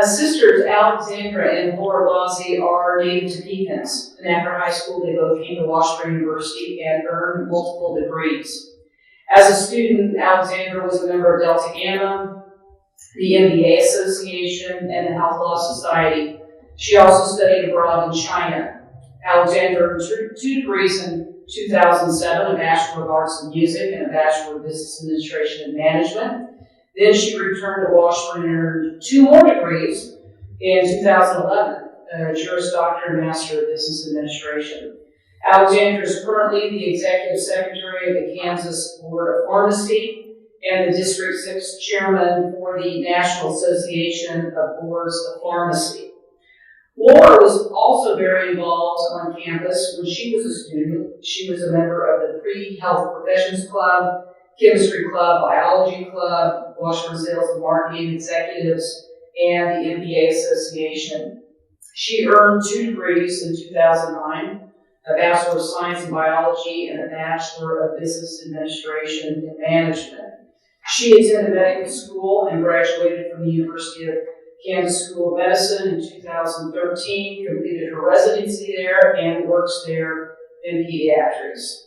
Sisters Alexandra and Laura Blasi are native Topekans, and after high school they both came to Washburn University and earned multiple degrees. As a student, Alexandra was a member of Delta Gamma, the MBA Association, and the Health Law Society. She also studied abroad in China. Alexandra earned two degrees in 2007, a Bachelor of Arts in Music and a Bachelor of Business Administration and Management. Then she returned to Washburn and earned two more degrees in 2011, a Juris Doctor and Master of Business Administration. Alexandra is currently the Executive Secretary of the Kansas Board of Pharmacy and the District 6 Chairman for the National Association of Boards of Pharmacy. Laura was also very involved on campus when she was a student. She was a member of the Pre-Health Professions Club, Chemistry Club, Biology Club, Washburn Sales and Marketing Executives, and the MBA Association. She earned two degrees in 2009, a Bachelor of Science in Biology and a Bachelor of Business Administration and Management. She attended medical school and graduated from the University of Kansas School of Medicine in 2013, completed her residency there, and works there in pediatrics.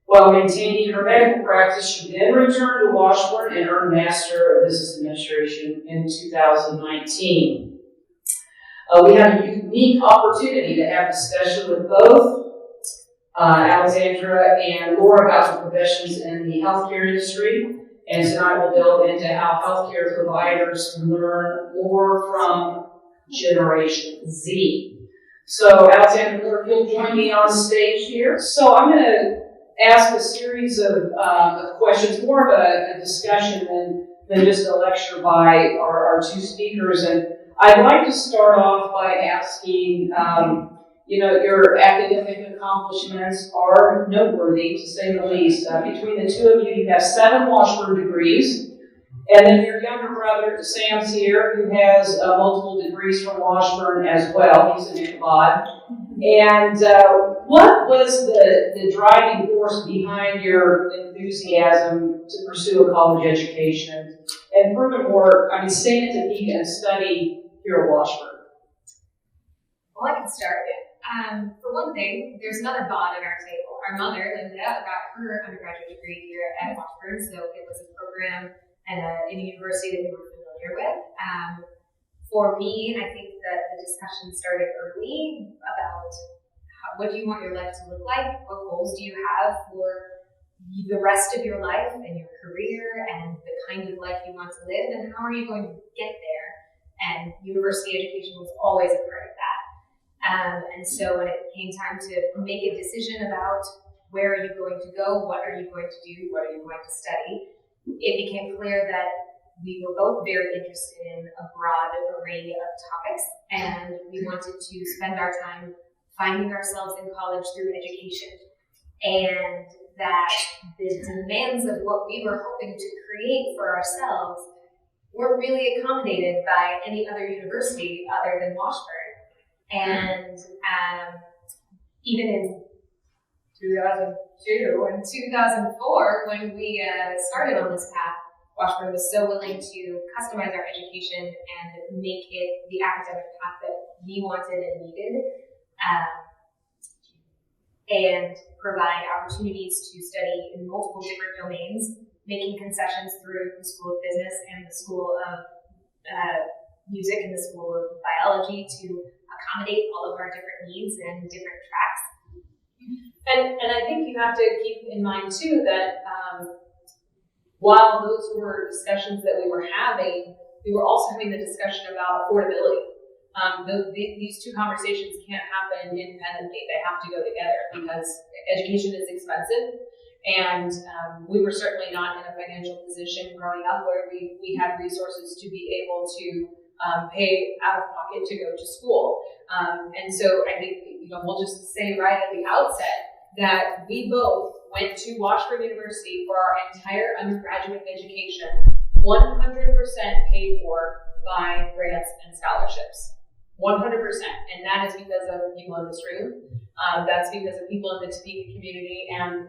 While maintaining her medical practice, she then returned to Washburn and earned Master of Business Administration in 2019. We had a unique opportunity to have discussion with both Alexandra and Laura about their professions in the healthcare industry. And tonight we'll delve into how healthcare providers can learn more from Generation Z. So, Alexandra, if you'll join me on stage here. So I'm going to ask a series of questions, more of a discussion than just a lecture by our two speakers. And I'd like to start off by asking, your academic accomplishments are noteworthy, to say the least. Between the two of you, you have 7 Washburn degrees. And then your younger brother, Sam's here, who has multiple degrees from Washburn as well. He's an Ichabod. And what was the driving force behind your enthusiasm to pursue a college education? And furthermore, stay in Topeka and study here at Washburn. Well, I can start. For one thing, there's another bond at our table. Our mother, Linda, got her undergraduate degree here at Washburn, so it was a program and in a university that we were familiar with. For me, I think that the discussion started early about what do you want your life to look like, what goals do you have for the rest of your life and your career and the kind of life you want to live, and how are you going to get there? And university education was always a part of that. And so when it came time to make a decision about where are you going to go, what are you going to do, what are you going to study, it became clear that we were both very interested in a broad array of topics, and we wanted to spend our time finding ourselves in college through education, and that the demands of what we were hoping to create for ourselves weren't really accommodated by any other university other than Washburn. And even in 2002 and 2004, when we started on this path, Washburn was so willing to customize our education and make it the academic path that we wanted and needed, and provide opportunities to study in multiple different domains, making concessions through the School of Business and the School of Music and the School of Biology to accommodate all of our different needs and different tracks. And I think you have to keep in mind too that while those were discussions that we were having, we were also having the discussion about affordability. These two conversations can't happen independently. They have to go together because education is expensive, and we were certainly not in a financial position growing up where we had resources to be able to pay out of pocket to go to school. And so I think we'll just say right at the outset that we both went to Washburn University for our entire undergraduate education, 100% paid for by grants and scholarships. 100%. And that is because of people in this room. That's because of people in the Topeka community and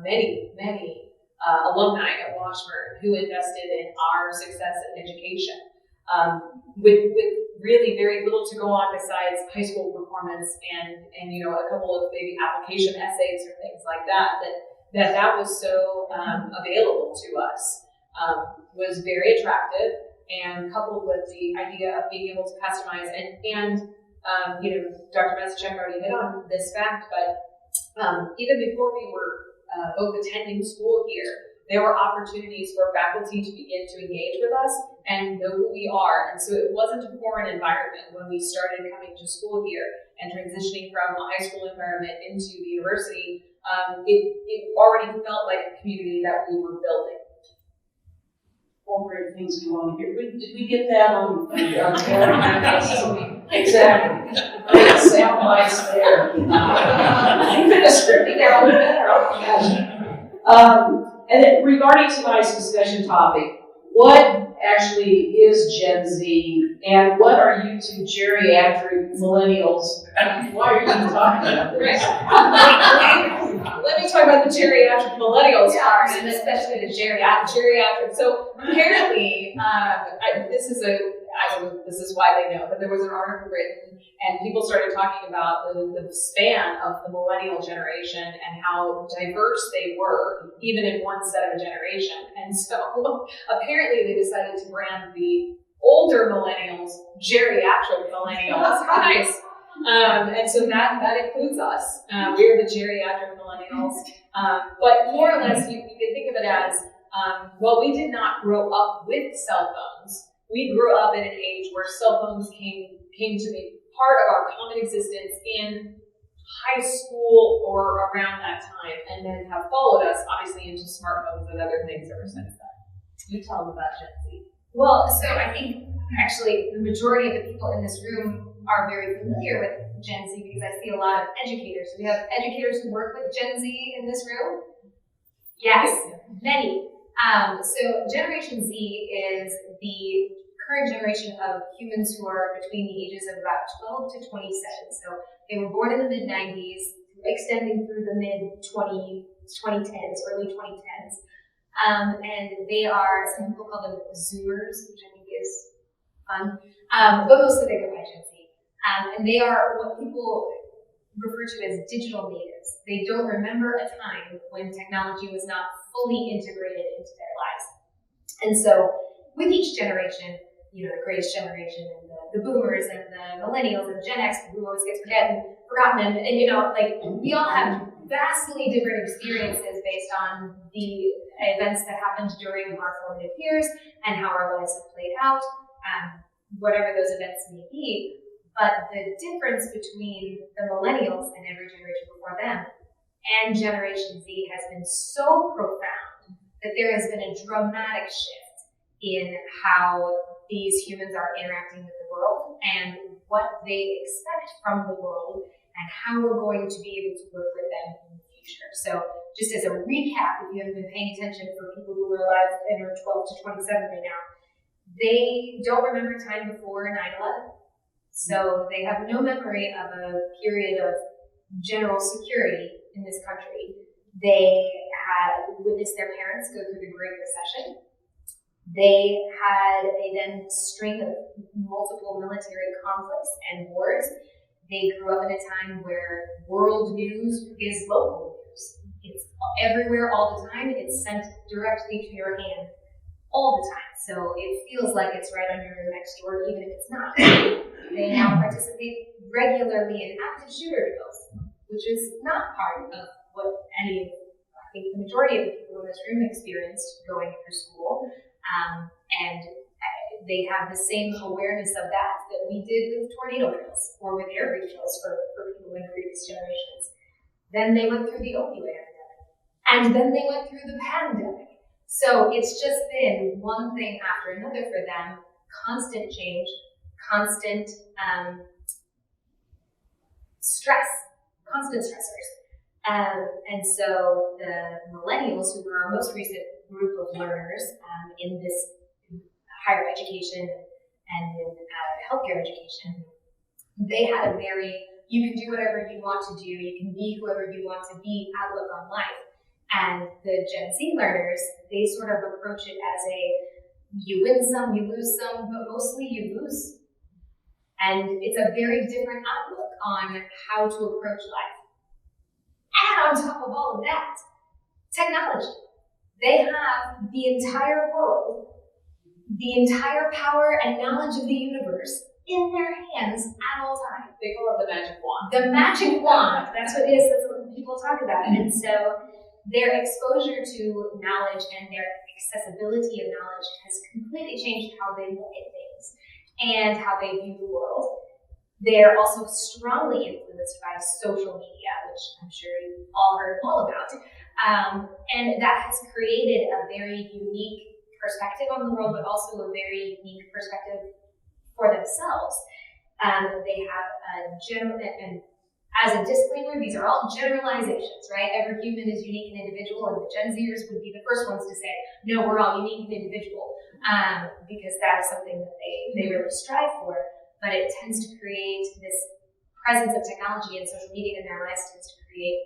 many alumni at Washburn who invested in our success in education. with really very little to go on besides high school performance and you know, a couple of maybe application essays or things like that was so available to us, was very attractive, and coupled with the idea of being able to customize and you know, Dr. Mesichek already hit on this fact, but even before we were both attending school here, there were opportunities for faculty to begin to engage with us and know who we are. And so it wasn't a foreign environment when we started coming to school here and transitioning from a high school environment into the university. It already felt like a community that we were building. All great things we want to hear. Did we get that on exactly. Great sound bites there. I'm going to script it out better. And then regarding tonight's discussion topic, what actually is Gen Z, and what are you two geriatric millennials? Why are you talking about this? Let me talk about the geriatric millennials part, and especially the geriatric. So apparently, this is widely known, but there was an article written, and people started talking about the span of the millennial generation and how diverse they were, even in one set of a generation. And so apparently they decided to brand the older millennials geriatric millennials. How nice. And so that includes us. We're the geriatric millennials. But more or less, you can think of it as, well, we did not grow up with cell phones. We grew up in an age where cell phones came to be part of our common existence in high school or around that time, and then have followed us, obviously, into smartphones and other things ever since then. You tell them about Gen Z. Well, so I think actually the majority of the people in this room are very familiar with Gen Z because I see a lot of educators. We have educators who work with Gen Z in this room. Yes, many. So Generation Z is the current generation of humans who are between the ages of about 12 to 27. So they were born in the mid-90s, extending through the mid-2010s, early 2010s. And they are, some people call them Zoomers, which I think is fun, but mostly they go by Gen Z. And they are what people refer to as digital natives. They don't remember a time when technology was not fully integrated into their lives. And so with each generation, you know, the greatest generation and the boomers and the millennials and Gen X, who always gets forgotten, and you know, like, we all have vastly different experiences based on the events that happened during our formative years and how our lives have played out, whatever those events may be. But the difference between the millennials and every generation before them and Generation Z has been so profound that there has been a dramatic shift in how these humans are interacting with the world and what they expect from the world and how we're going to be able to work with them in the future. So just as a recap, if you haven't been paying attention, for people who are alive and are 12 to 27 right now, they don't remember time before 9/11. So they have no memory of a period of general security in this country. They had witnessed their parents go through the Great Recession. They had a then string of multiple military conflicts and wars. They grew up in a time where world news is local news. It's everywhere all the time. It's sent directly to your hand all the time. So it feels like it's right under your next door, even if it's not. They now participate regularly in active shooter drills, which is not part of what I think the majority of the people in this room experienced going through school. And they have the same awareness of that we did with tornado drills or with air raid drills for people in previous generations. Then they went through the opioid epidemic. And then they went through the pandemic. So it's just been one thing after another for them, constant change, constant stress, constant stressors. And so the millennials, who were our most recent group of learners in this higher education and in healthcare education, they had a very, you can do whatever you want to do, you can be whoever you want to be outlook on life. And the Gen Z learners, they sort of approach it as You win some, you lose some, but mostly you lose. And it's a very different outlook on how to approach life. And on top of all of that, technology. They have the entire world, the entire power and knowledge of the universe in their hands at all times. They call it the magic wand. The magic wand, that's what it is, that's what people talk about. And so their exposure to knowledge and their accessibility of knowledge has completely changed how they look at things and how they view the world. They're also strongly influenced by social media, which I'm sure you've all heard all about. And that has created a very unique perspective on the world, but also a very unique perspective for themselves. They have a general, and as a disclaimer, these are all generalizations, right? Every human is unique and individual, and the Gen Zers would be the first ones to say, no, we're all unique and individual, because that is something that they really strive for. But it tends to create this presence of technology and social media in their lives tends to create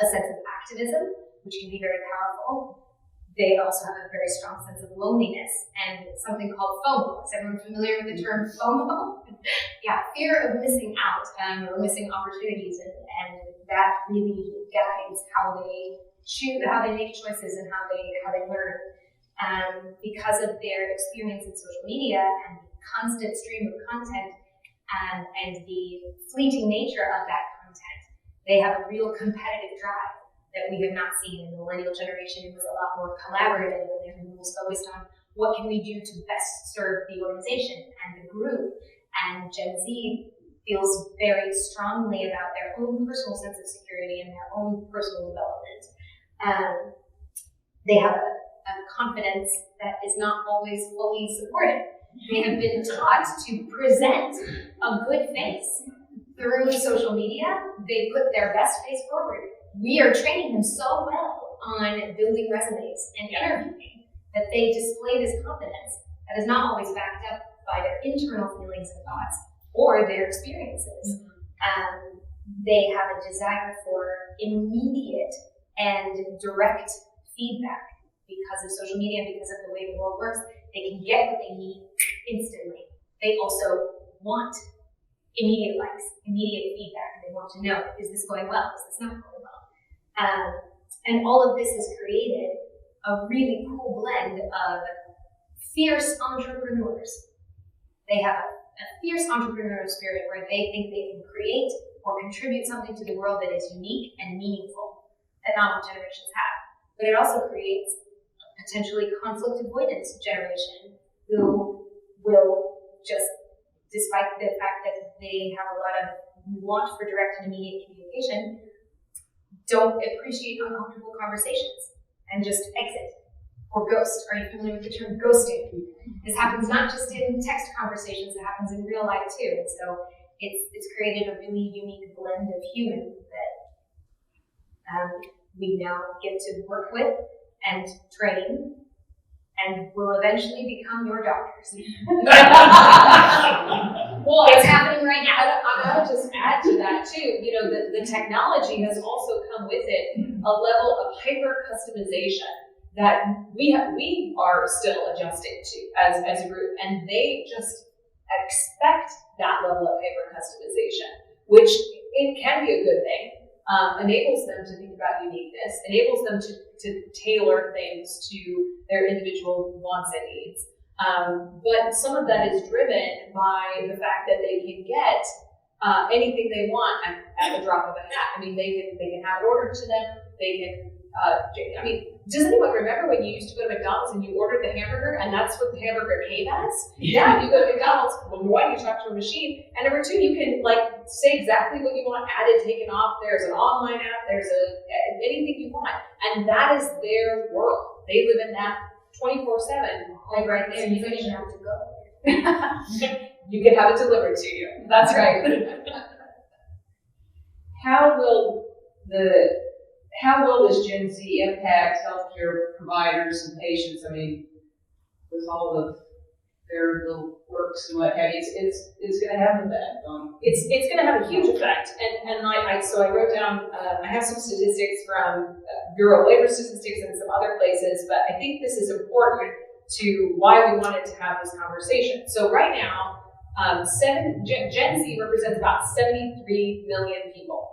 a sense of activism, which can be very powerful. They also have a very strong sense of loneliness and something called FOMO. Is everyone familiar with the term FOMO? Yeah, fear of missing out or missing opportunities, and that really guides how they choose, how they make choices, and how they learn. Because of their experience in social media and the constant stream of content and the fleeting nature of that content, they have a real competitive drive that we have not seen in the millennial generation. It was a lot more collaborative, and everyone was focused on what can we do to best serve the organization and the group. And Gen Z feels very strongly about their own personal sense of security and their own personal development. They have a confidence that is not always fully supported. They have been taught to present a good face through social media. They put their best face forward. We are training them so well on building resumes and interviewing that they display this confidence that is not always backed up by their internal feelings and thoughts or their experiences. They have a desire for immediate and direct feedback because of social media, because of the way the world works. They can get what they need instantly. They also want immediate likes, immediate feedback. They want to know, is this going well? Is this not going well? And all of this has created a really cool blend of fierce entrepreneurs. They have a fierce entrepreneurial spirit where they think they can create or contribute something to the world that is unique and meaningful that not all generations have. But it also creates a potentially conflict avoidance generation who will just, despite the fact that they have a lot of want for direct and immediate communication, don't appreciate uncomfortable conversations and just exit or ghost. Are you familiar with the term ghosting? This happens not just in text conversations, it happens in real life too. And so it's created a really unique blend of humans that we now get to work with and train, and will eventually become your doctors. Well, it's happening right now. I would just add to that too. You know, the technology has also come with it a level of hyper customization that we are still adjusting to as a group, and they just expect that level of hyper customization, which it can be a good thing. Enables them to think about uniqueness, enables them to tailor things to their individual wants and needs. But some of that is driven by the fact that they can get anything they want at the drop of a hat. I mean, they can have it ordered to them. They can. Does anyone remember when you used to go to McDonald's and you ordered the hamburger, and that's what the hamburger came as? Yeah, you go to McDonald's. Well, one, you talk to a machine, and number two, you can say exactly what you want added, taken off. There's an online app. There's anything you want, and that is their world. They live in that 24/7. Like right there, you don't even have to go. You can have it delivered to you. That's right. How will this Gen Z impact healthcare providers and patients? I mean, with all of their little quirks and what have you, it's going to have an effect on. It's going to have a huge effect, and I wrote down. I have some statistics from Bureau of Labor Statistics and some other places, but I think this is important to why we wanted to have this conversation. So right now, Gen Z represents about 73 million people.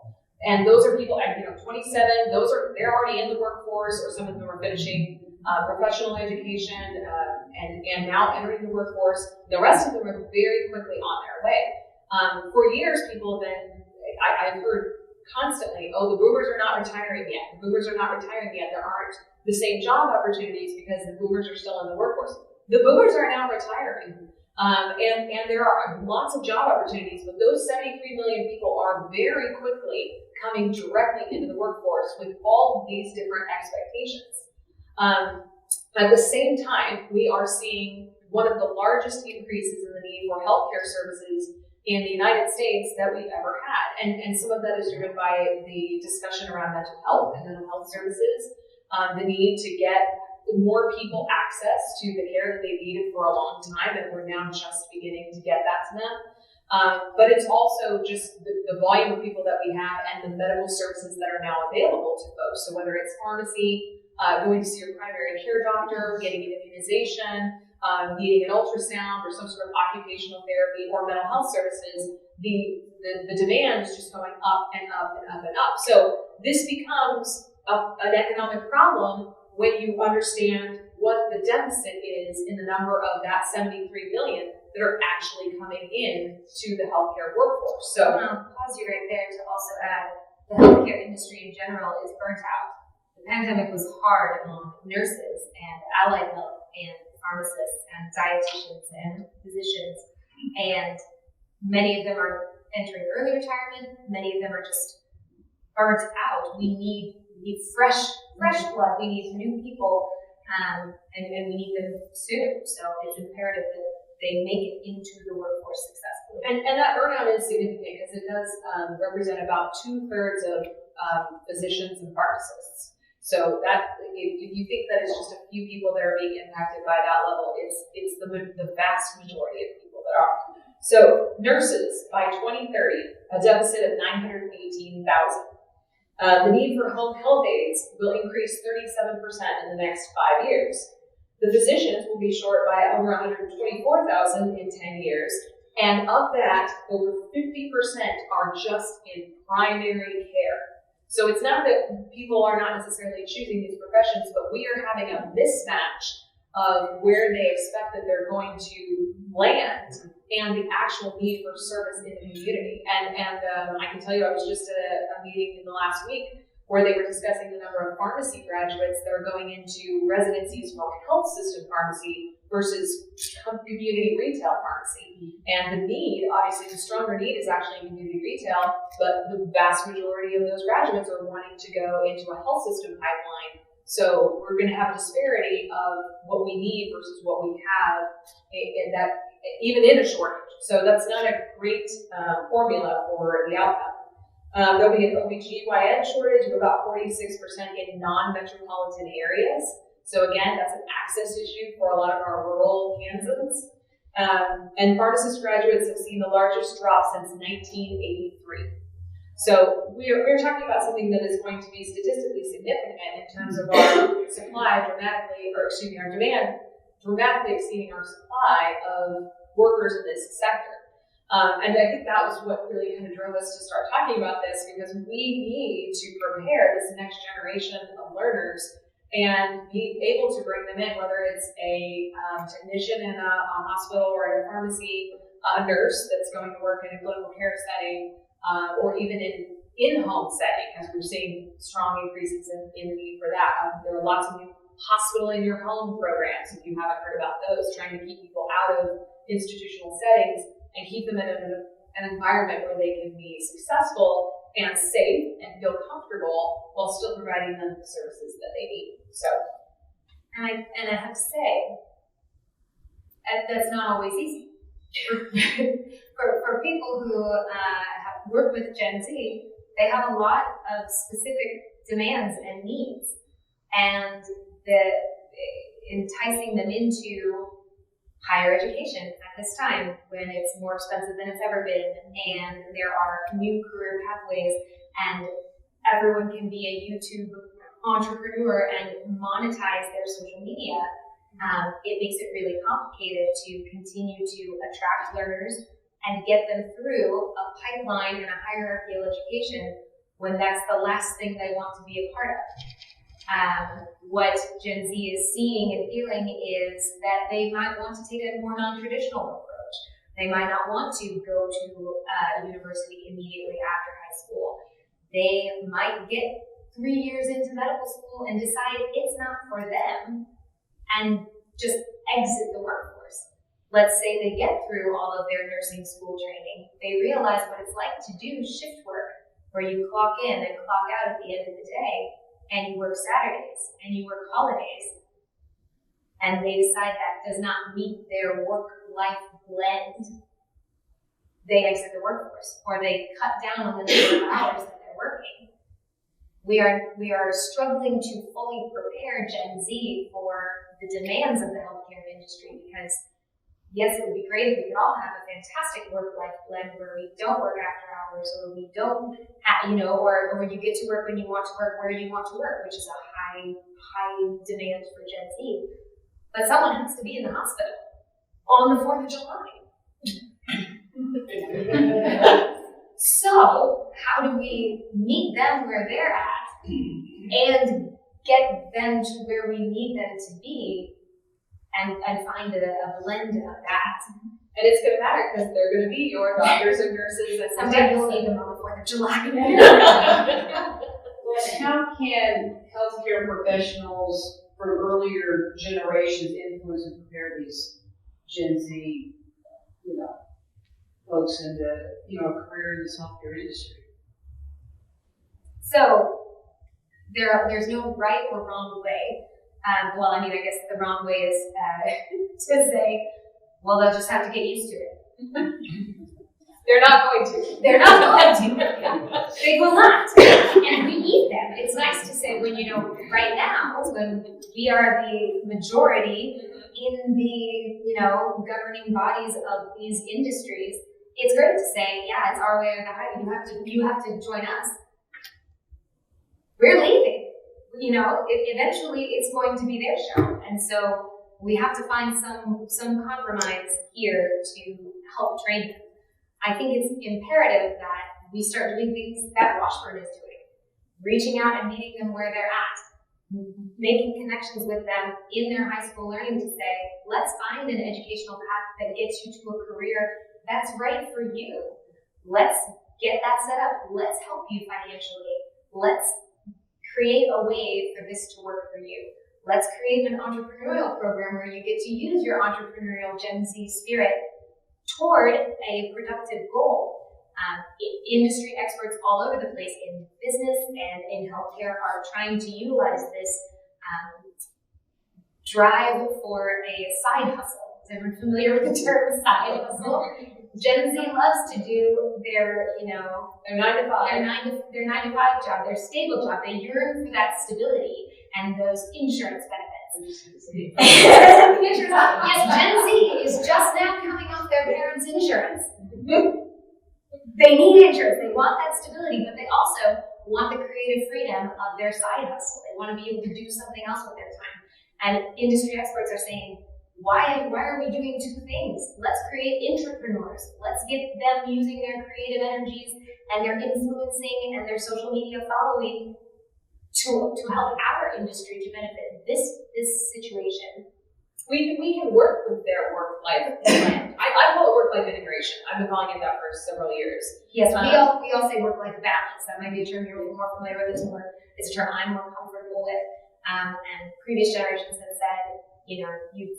And those are people at 27, they're already in the workforce, or some of them are finishing professional education and now entering the workforce. The rest of them are very quickly on their way. For years, people have been, I've heard constantly, oh, the boomers are not retiring yet. The boomers are not retiring yet. There aren't the same job opportunities because the boomers are still in the workforce. The boomers are now retiring. And there are lots of job opportunities, but those 73 million people are very quickly coming directly into the workforce with all of these different expectations. At the same time, we are seeing one of the largest increases in the need for healthcare services in the United States that we've ever had. And some of that is driven by the discussion around mental health and mental health services, the need to get more people access to the care that they've needed for a long time, and we're now just beginning to get that to them. But it's also just the volume of people that we have and the medical services that are now available to folks. So whether it's pharmacy, going to see your primary care doctor, getting an immunization, needing an ultrasound or some sort of occupational therapy or mental health services, the demand is just going up and up and up and up. So this becomes an economic problem when you understand what the deficit is in the number of that 73 million that are actually coming in to the healthcare workforce. So I'll pause you right there to also add the healthcare industry in general is burnt out. The pandemic was hard on nurses and allied health and pharmacists and dietitians and physicians, and many of them are entering early retirement. Many of them are just burnt out. We need fresh blood. We need new people, and we need them soon. So it's imperative that they make it into the workforce successfully. And that burnout is significant because it does represent about 2/3 of physicians and pharmacists. So that if you think that it's just a few people that are being impacted by that level, it's the vast majority of people that are. So nurses by 2030, a deficit of 918,000. The need for home health aides will increase 37% in the next 5 years. The physicians will be short by over 124,000 in 10 years. And of that, over 50% are just in primary care. So it's not that people are not necessarily choosing these professions, but we are having a mismatch of where they expect that they're going to land and the actual need for service in the community. And I can tell you, I was just at a meeting in the last week where they were discussing the number of pharmacy graduates that are going into residencies for health system pharmacy versus community retail pharmacy. And the need, obviously the stronger need is actually in community retail, but the vast majority of those graduates are wanting to go into a health system pipeline. So we're going to have a disparity of what we need versus what we have in that, even in a shortage. So that's not a great formula for the outcome. There'll be an OBGYN shortage of about 46% in non-metropolitan areas. So again, that's an access issue for a lot of our rural Kansans. And pharmacist graduates have seen the largest drop since 1983. So we're talking about something that is going to be statistically significant in terms of our supply our demand dramatically exceeding our supply of workers in this sector. And I think that was what really kind of drove us to start talking about this, because we need to prepare this next generation of learners and be able to bring them in, whether it's a technician in a hospital or in a pharmacy, a nurse that's going to work in a clinical care setting, or even in-home setting, as we're seeing strong increases in the need for that. There are lots of new hospital in your home programs, if you haven't heard about those, trying to keep people out of institutional settings and keep them in an environment where they can be successful and safe and feel comfortable while still providing them the services that they need. So, and I have to say, that's not always easy. For people who have worked with Gen Z, they have a lot of specific demands and needs, and enticing them into higher education at this time when it's more expensive than it's ever been, and there are new career pathways, and everyone can be a YouTube entrepreneur and monetize their social media. It makes it really complicated to continue to attract learners and get them through a pipeline and a hierarchy of education when that's the last thing they want to be a part of. What Gen Z is seeing and feeling is that they might want to take a more non-traditional approach. They might not want to go to university immediately after high school. They might get 3 years into medical school and decide it's not for them and just exit the workforce. Let's say they get through all of their nursing school training. They realize what it's like to do shift work, where you clock in and clock out at the end of the day, and you work Saturdays, and you work holidays, and they decide that does not meet their work-life blend. They exit the workforce, or they cut down on the number of hours that they're working. We are struggling to fully prepare Gen Z for the demands of the healthcare industry, because yes, it would be great if we could all have a fantastic work-life blend where we don't work after hours, or we don't have, or you get to work when you want to work, where you want to work, which is a high demand for Gen Z. But someone has to be in the hospital on the 4th of July. So how do we meet them where they're at and get them to where we need them to be, and find a blend of that? And it's going to matter because they're going to be your doctors and nurses. And Someday you'll need them on the 4th of July. Well, how can healthcare professionals from earlier generations influence and prepare these Gen Z, folks into, a career in this healthcare industry? So there's no right or wrong way. I guess the wrong way is to say, well, they'll just have to get used to it. They're not going to. They're not going to. They will not. And we need them. It's nice to say when, right now, when we are the majority in the, governing bodies of these industries, it's great to say, yeah, it's our way or the highway. You have to join us. We're leaving. Eventually it's going to be their show. And so we have to find some compromise here to help train them. I think it's imperative that we start doing things that Washburn is doing, reaching out and meeting them where they're at, making connections with them in their high school learning to say, let's find an educational path that gets you to a career that's right for you. Let's get that set up. Let's help you financially. Let's create a way for this to work for you. Let's create an entrepreneurial program where you get to use your entrepreneurial Gen Z spirit toward a productive goal. Industry experts all over the place in business and in healthcare are trying to utilize this drive for a side hustle. Is everyone familiar with the term side hustle? Gen Z loves to do their, Their 9 to 5. Their 9 to 5 job, their stable job. They yearn for that stability and those insurance benefits. Yes, Gen Z is just now coming off their parents' insurance. They need insurance. They want that stability, but they also want the creative freedom of their side hustle. They want to be able to do something else with their time. And industry experts are saying, why are we doing two things? Let's create entrepreneurs. Let's get them using their creative energies and their influencing and their social media following to help our industry to benefit this situation. We can work with their work-life blend. I call it work-life integration. I've been calling it that for several years. Yes, we all say work-life balance. That might be a term you're more familiar with. It's a term I'm more comfortable with. And previous generations have said, you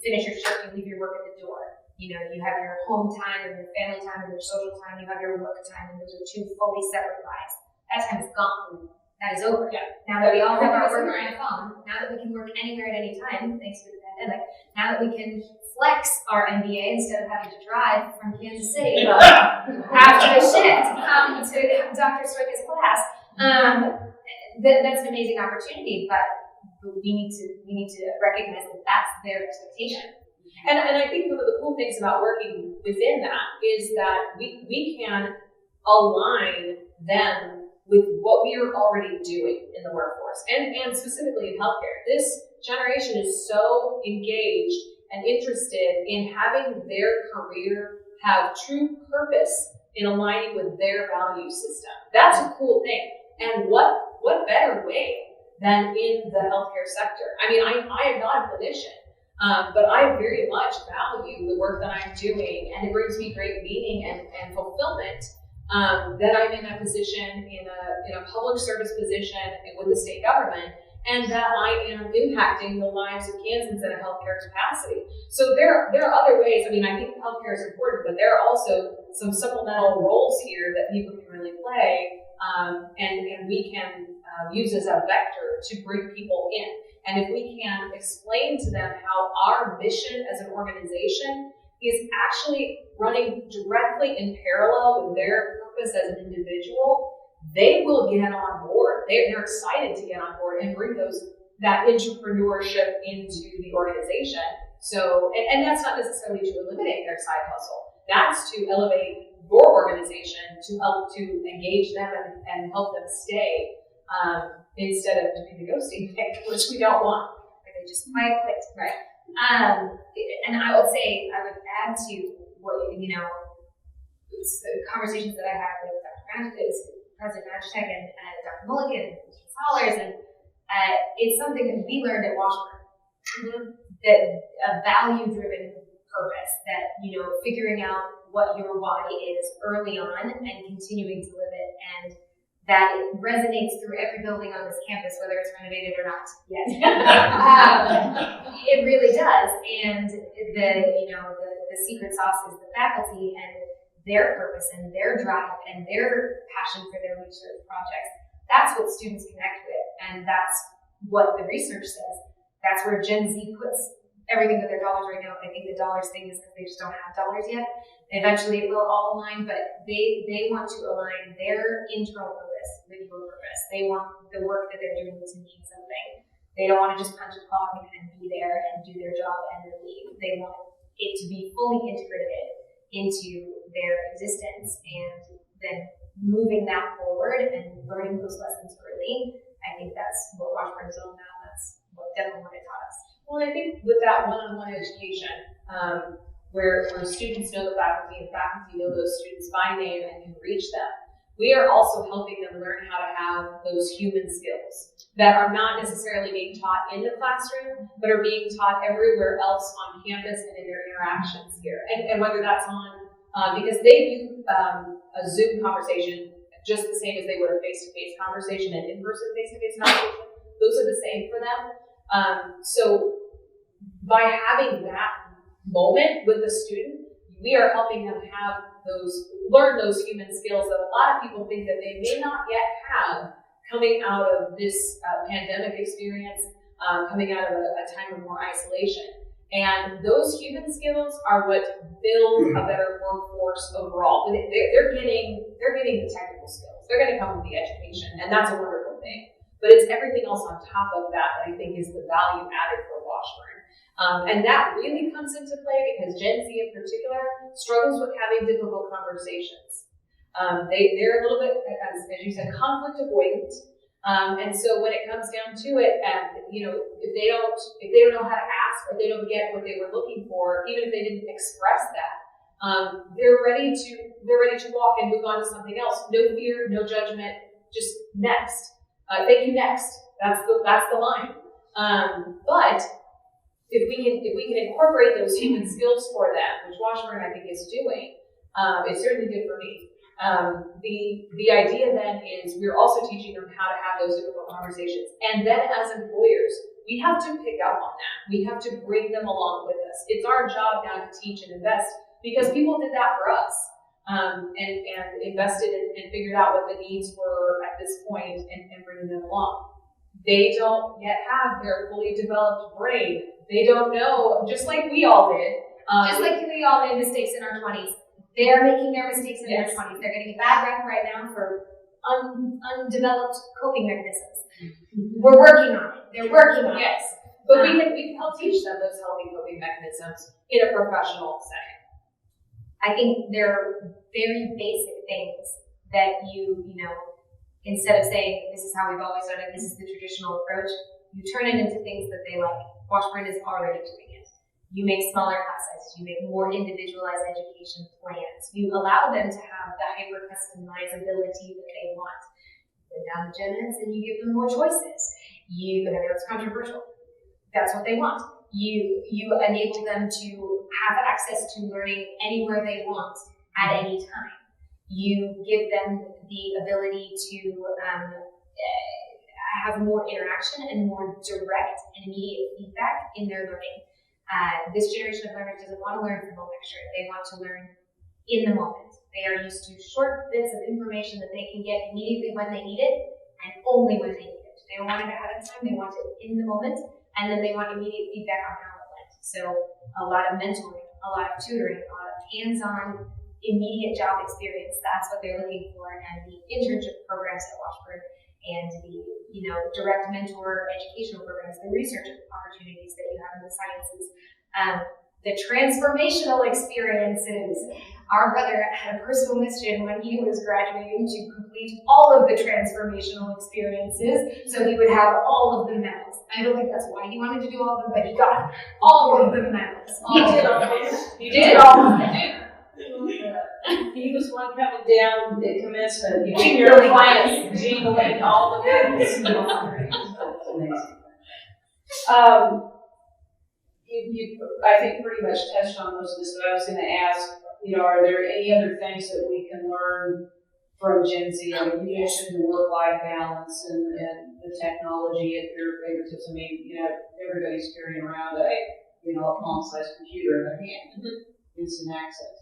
finish your shift, you leave your work at the door. You have your home time and your family time and your social time. You have your work time, and those are two fully separate lives. That time is gone. That is over. Yeah. Now that we all have our work on our phone, now that we can work anywhere at any time, thanks to the pandemic, now that we can flex our MBA instead of having to drive from Kansas City after a shift to come to Dr. Strick's class, that's an amazing opportunity, but we need to recognize that that's their expectation. And I think one of the cool things about working within that is that we can align them with what we are already doing in the workforce and specifically in healthcare. This generation is so engaged and interested in having their career have true purpose in aligning with their value system. That's a cool thing. And what better way than in the healthcare sector? I mean, I am not a clinician, but I very much value the work that I'm doing, and it brings me great meaning and fulfillment that I'm in a position, in a public service position with the state government, and that I am impacting the lives of Kansans in a healthcare capacity. So there are other ways. I mean, I think healthcare is important, but there are also some supplemental roles here that people can really play, and we can use as a vector to bring people in. And if we can explain to them how our mission as an organization is actually running directly in parallel with their purpose as an individual, they will get on board. They're excited to get on board and bring that entrepreneurship into the organization. So, and that's not necessarily to eliminate their side hustle. That's to elevate your organization, to help to engage them and help them stay, instead of doing the ghosting thing, which we don't want. Or they just quiet quit. Right. And I would say, I would add to what, the conversations that I had with President Magitech and Dr. Mulligan and Mr. Sollers, and it's something that we learned at Washburn, that a value-driven purpose, that, figuring out what your why is early on and continuing to live it, and that it resonates through every building on this campus, whether it's renovated or not yet. It really does. And the secret sauce is the faculty and their purpose and their drive and their passion for their research projects. That's what students connect with, and that's what the research says. That's where Gen Z puts everything with their dollars right now. I think the dollars thing is because they just don't have dollars yet. Eventually it will all align, but they want to align their internal purpose with your purpose. They want the work that they're doing to mean something. They don't want to just punch a clock and be there and do their job and then leave. They want it to be fully integrated into their existence, and then moving that forward and learning those lessons early. I think that's what Washburn is all about. That's definitely what it taught us. Well, I think with that one-on-one education, where students know the faculty and faculty know those students by name and can reach them, we are also helping them learn how to have those human skills that are not necessarily being taught in the classroom, but are being taught everywhere else on campus and in their interactions here. And whether that's on, because they view a Zoom conversation just the same as they would a face-to-face conversation and in-person face-to-face conversation. Those are the same for them. So by having that moment with the student, we are helping them learn those human skills that a lot of people think that they may not yet have coming out of this pandemic experience, coming out of a time of more isolation. And those human skills are what build a better workforce overall. They're getting the technical skills. They're going to come with the education, and that's a wonderful thing. But it's everything else on top of that I think is the value added for Washburn. And that really comes into play because Gen Z in particular struggles with having difficult conversations. They're a little bit, as you said, conflict avoidant. And so when it comes down to it, and if they don't know how to ask, or they don't get what they were looking for, even if they didn't express that, they're ready to walk and move on to something else. No fear, no judgment, just next. Thank you, next. That's the line. But if we can incorporate those human skills for them, which Washburn I think is doing, it certainly did for me. The idea then is we're also teaching them how to have those difficult conversations. And then as employers, we have to pick up on that. We have to bring them along with us. It's our job now to teach and invest because people did that for us, and invested and figured out what the needs were at this point and bringing them along. They don't yet have their fully developed brain. They don't know, just like we all did. Just like we all made mistakes in our 20s. They're making their mistakes in their 20s. They're getting a bad rep right now for undeveloped coping mechanisms. We're working on it. They're working on it. Yes. But we can help teach them those healthy coping mechanisms in a professional setting. I think there are very basic things that Instead of saying, this is how we've always done it, this is the traditional approach, you turn it into things that they like. Washburn is already doing it. You make smaller class sizes, you make more individualized education plans, you allow them to have the hyper-customizability that they want. Then down the gen eds and you give them more choices. I know it's controversial. That's what they want. You enable them to have access to learning anywhere they want at any time. You give them the ability to have more interaction and more direct and immediate feedback in their learning. This generation of learners doesn't want to learn from a lecture. They want to learn in the moment. They are used to short bits of information that they can get immediately when they need it and only when they need it. They don't want it ahead of time. They want it in the moment, and then they want immediate feedback on how it went. So a lot of mentoring, a lot of tutoring, a lot of hands-on immediate job experience. That's what they're looking for, and the internship programs at Washburn and the direct mentor educational programs, the research opportunities that you have in the sciences, the transformational experiences. Our brother had a personal mission when he was graduating to complete all of the transformational experiences, so he would have all of the medals. I don't think that's why he wanted to do all of them, but he got all of the medals. He did all of them. He was one coming down at commencement. You keep your clients jingling all the goodness. That's amazing. You, I think, pretty much touched on most of this, but I was going to ask, are there any other things that we can learn from Gen Z? I mean, you mentioned the work-life balance and the technology at their fingertips. I mean, everybody's carrying around a palm-sized computer in their hand, instant access.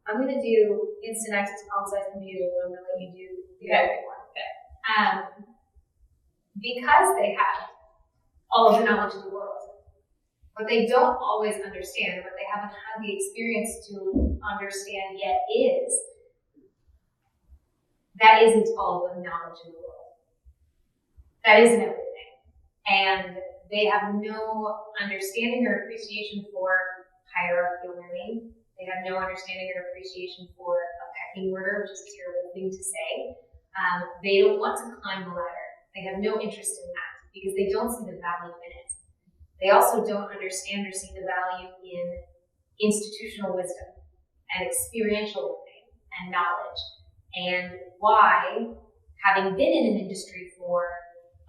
I'm going to do instant access palm-sized computer, and I'm going to let you do the other one. Okay. Because they have all of the knowledge in the world, what they don't always understand, what they haven't had the experience to understand yet is that isn't all the knowledge in the world. That isn't everything. And they have no understanding or appreciation for hierarchical learning. They have no understanding or appreciation for a pecking order, which is a terrible thing to say. They don't want to climb the ladder. They have no interest in that because they don't see the value in it. They also don't understand or see the value in institutional wisdom and experiential learning and knowledge, and why, having been in an industry for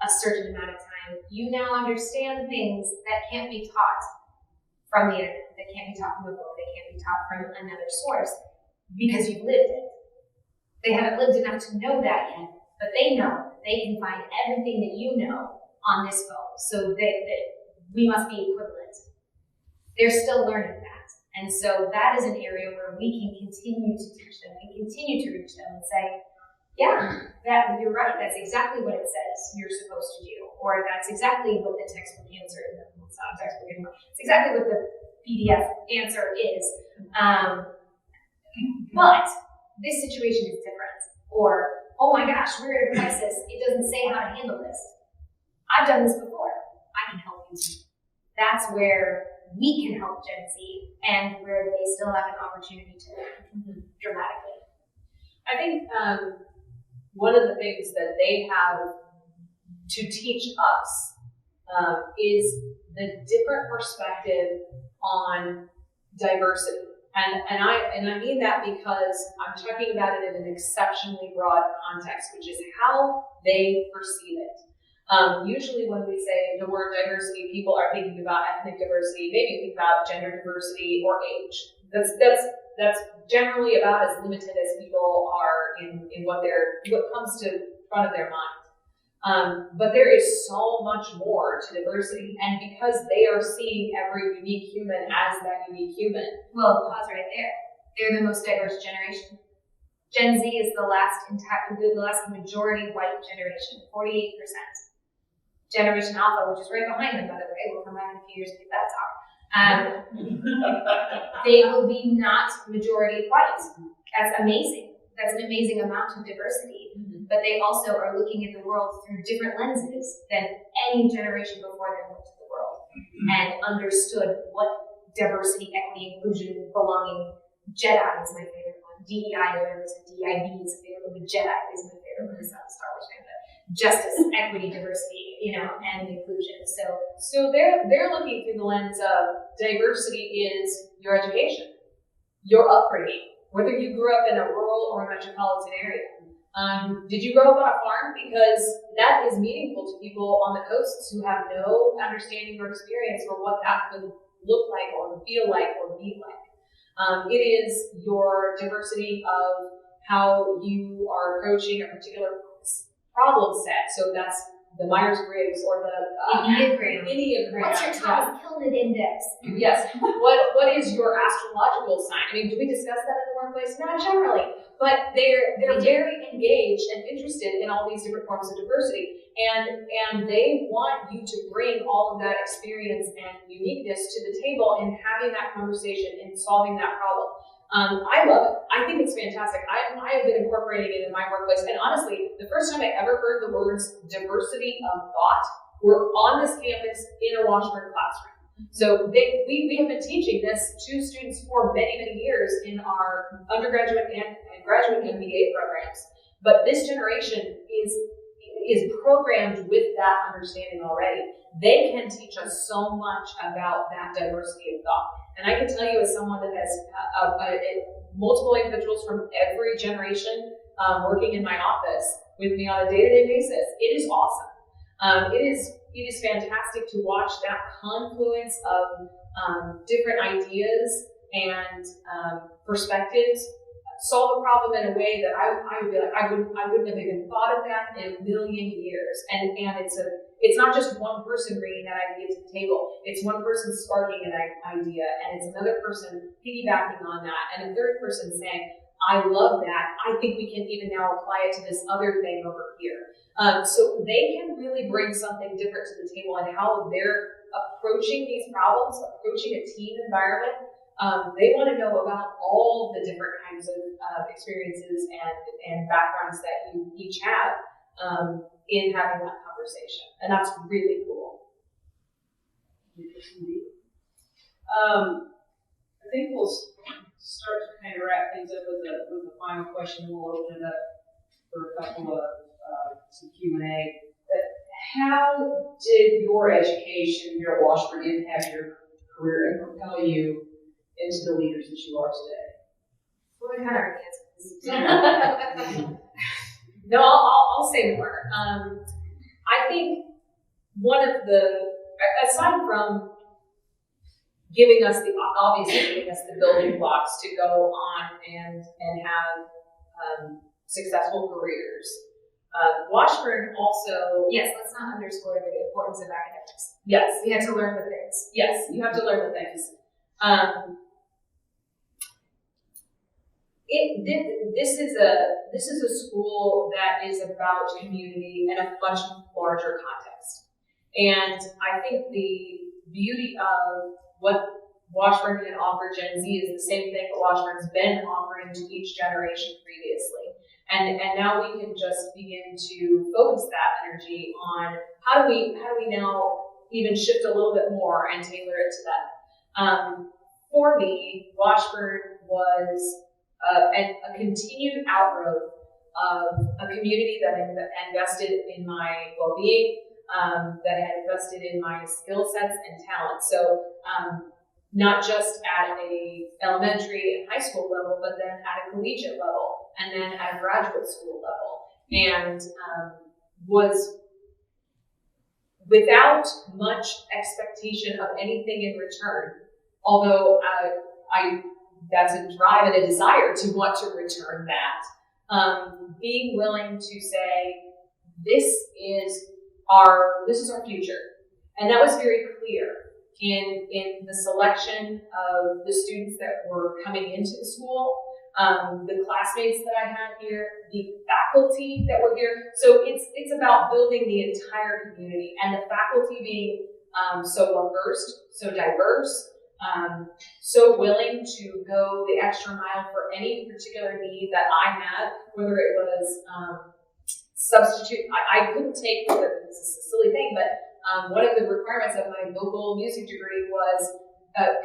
a certain amount of time, you now understand things that can't be taught from the internet, that can't be taught from a book, that can't be taught from another source, because you've lived it. They haven't lived enough to know that yet, but they know that they can find everything that you know on this phone, so that we must be equivalent. They're still learning that. And so that is an area where we can continue to teach them and continue to reach them and say, yeah, that you're right, that's exactly what it says you're supposed to do, or that's exactly what the textbook answer is. It's not textbook anymore. It's exactly what the PDF answer is. But this situation is different. Or, oh my gosh, we're in a crisis. It doesn't say how to handle this. I've done this before. I can help you. That's where we can help Gen Z and where they still have an opportunity to learn dramatically. I think one of the things that they have to teach us is the different perspective on diversity. And I mean that because I'm talking about it in an exceptionally broad context, which is how they perceive it. Usually when we say the word diversity, people are thinking about ethnic diversity, maybe think about gender diversity or age. That's generally about as limited as people are in what comes to front of their mind. But there is so much more to diversity, and because they are seeing every unique human as that unique human. Well, pause right there. They're the most diverse generation. Gen Z is the last majority white generation, 48%. Generation Alpha, which is right behind them, by the way, we'll come back in a few years and get that talk. They will be not majority white. That's amazing. That's an amazing amount of diversity. But they also are looking at the world through different lenses than any generation before them looked at the world and understood what diversity, equity, inclusion, belonging. JEDI is my favorite one. DEI is my favorite one. DIB is my favorite one. JEDI is my favorite I'm a Star Wars fan, but justice, equity, diversity, and inclusion. So they're looking through the lens of diversity is your education, your upbringing, whether you grew up in a rural or a metropolitan area. Did you grow up on a farm? Because that is meaningful to people on the coasts who have no understanding or experience for what that could look like or feel like or be like. It is your diversity of how you are approaching a particular problem set. So that's the Myers-Briggs or the Enneagram. What's your Thomas Kilmann index? Yes. What is your astrological sign? I mean, do we discuss that in the workplace? Not generally, but they're very engaged and interested in all these different forms of diversity, and they want you to bring all of that experience and uniqueness to the table in having that conversation and solving that problem. I love it. I think it's fantastic. I have been incorporating it in my workplace, and honestly, the first time I ever heard the words diversity of thought were on this campus in a Washburn classroom. So we have been teaching this to students for many, many years in our undergraduate and graduate MBA programs. But this generation is programmed with that understanding already. They can teach us so much about that diversity of thought. And I can tell you, as someone that has multiple individuals from every generation working in my office with me on a day-to-day basis, it is awesome. It is fantastic to watch that confluence of different ideas and perspectives solve a problem in a way that I would be like, I wouldn't have even thought of that in a million years. And it's not just one person bringing that idea to the table. It's one person sparking an idea, and it's another person piggybacking on that, and a third person saying, I love that. I think we can even now apply it to this other thing over here. So they can really bring something different to the table and how they're approaching these problems, approaching a team environment. They want to know about all the different kinds of experiences and backgrounds that you each have in having that conversation. And that's really cool. I think we'll start to kind of wrap things up with the final question, and we'll open it up for a couple of some Q&A. But how did your education here at Washburn impact your career and propel you into the leaders that you are today? Well, we kind of already answered this. No, I'll say more. I think one of the, aside from giving us the building blocks to go on and have successful careers, Washburn also. Yes, let's not underscore the importance of academics. Yes. We have to learn the things. Yes, you have to learn the things. This is a school that is about community in a much larger context. And I think the beauty of what Washburn can offer Gen Z is the same thing that Washburn's been offering to each generation previously. And now we can just begin to focus that energy on how do we now even shift a little bit more and tailor it to that. For me, Washburn was a continued outgrowth of a community that had invested in my well-being, that had invested in my skill sets and talents. So not just at a elementary and high school level, but then at a collegiate level, and then at a graduate school level, and was without much expectation of anything in return. Although that's a drive and a desire to want to return that. Being willing to say, this is our future. And that was very clear in the selection of the students that were coming into the school, the classmates that I had here, the faculty that were here. So it's about building the entire community, and the faculty being so well-versed, so diverse, so willing to go the extra mile for any particular need that I had, whether it was substitute. I couldn't take, this is a silly thing, but one of the requirements of my vocal music degree was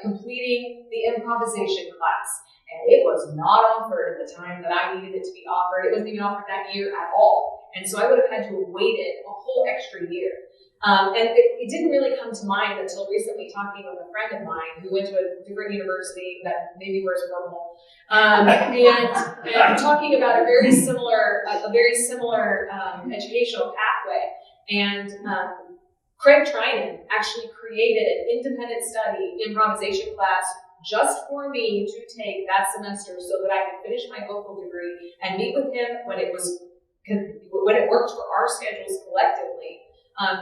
completing the improvisation class. And it was not offered at the time that I needed it to be offered. It wasn't even offered that year at all. And so I would have had to have waited a whole extra year. And it didn't really come to mind until recently, talking with a friend of mine who went to a different university that maybe wears purple, and talking about a very similar educational pathway. And Craig Trinan actually created an independent study improvisation class just for me to take that semester so that I could finish my vocal degree and meet with him when it worked for our schedules collectively,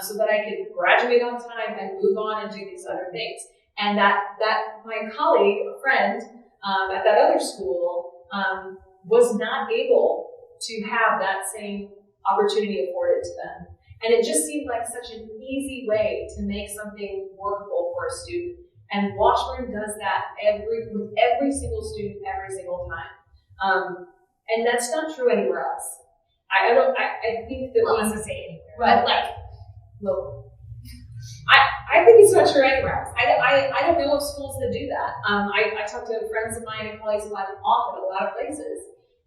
so that I could graduate on time and move on and do these other things. And that my colleague, a friend at that other school, was not able to have that same opportunity afforded to them. And it just seemed like such an easy way to make something workable for a student. And Washburn does that with every single student, every single time. And that's not true anywhere else. I think that well, let's say anywhere, well, but like, local. I think it's not true anywhere else. I don't know of schools that do that. I talk to friends of mine and colleagues of mine often at a lot of places,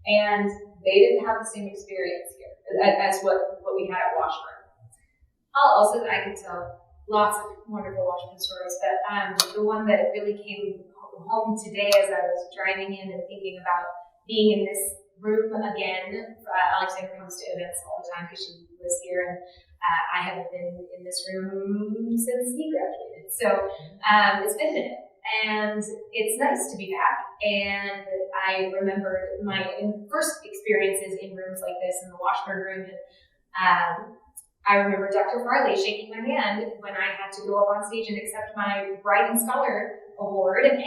and they didn't have the same experience here as what we had at Washburn. I could tell lots of wonderful Washburn stories, but the one that really came home today as I was driving in and thinking about being in this room again. Alexandra comes to events all the time because she lives here, and I haven't been in this room since he graduated. So it's been a minute, and it's nice to be back. And I remembered my first experiences in rooms like this, in the Washburn room, and I remember Dr. Farley shaking my hand when I had to go up on stage and accept my Writing Scholar Award, and